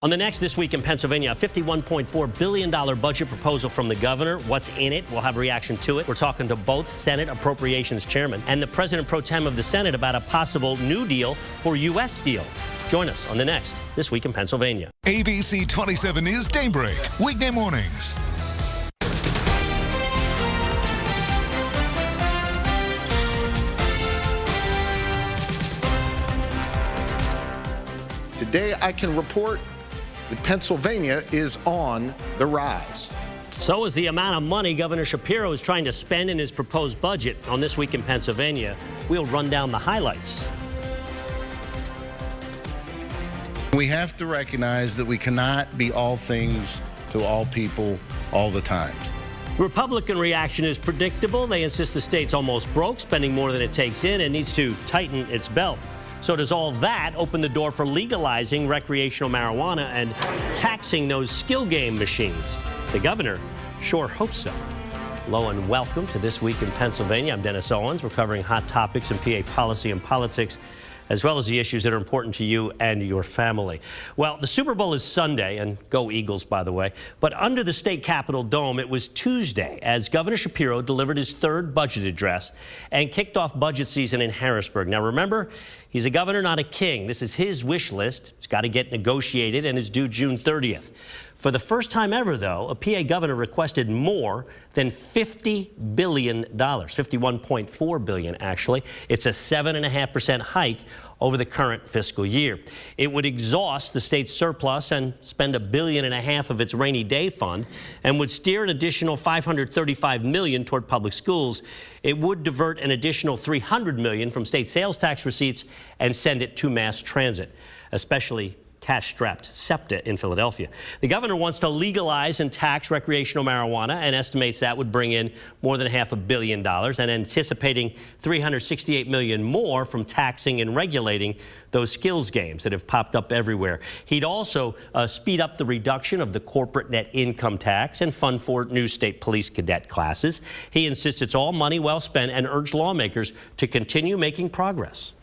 On the next This Week in Pennsylvania, a $51.4 billion budget proposal from the governor. What's in it? We'll have a reaction to it. We're talking to both Senate Appropriations Chairman and the President Pro Tem of the Senate about a possible new deal for U.S. Steel. Join us on the next This Week in Pennsylvania. ABC 27 News Daybreak, weekday mornings. Today I can report that Pennsylvania is on the rise. So is the amount of money Governor Shapiro is trying to spend in his proposed budget. On This Week in Pennsylvania, we'll run down the highlights. We have to recognize that we cannot be all things to all people all the time. Republican reaction is predictable. They insist the state's almost broke, spending more than it takes in, and needs to tighten its belt. So does all that open the door for legalizing recreational marijuana and taxing those skill game machines? The governor sure hopes so. Hello and welcome to This Week in Pennsylvania. I'm Dennis Owens. We're covering hot topics in PA policy and politics, as well as the issues that are important to you and your family. Well, the Super Bowl is Sunday, and go Eagles, by the way. But under the state Capitol dome, it was Tuesday as Governor Shapiro delivered his third budget address and kicked off budget season in Harrisburg. Now, remember, he's a governor, not a king. This is his wish list. It's got to get negotiated and is due June 30th. For the first time ever, though, a PA governor requested more than $50 billion, $51.4 billion, actually. It's a 7.5% hike over the current fiscal year. It would exhaust the state's surplus and spend $1.5 billion of its rainy day fund, and would steer an additional $535 million toward public schools. It would divert an additional $300 million from state sales tax receipts and send it to mass transit, especially cash-strapped SEPTA in Philadelphia. The governor wants to legalize and tax recreational marijuana and estimates that would bring in more than $500 million, and anticipating $368 million more from taxing and regulating those skills games that have popped up everywhere. He'd also speed up the reduction of the corporate net income tax and fund for new state police cadet classes. He insists it's all money well spent and urged lawmakers to continue making progress.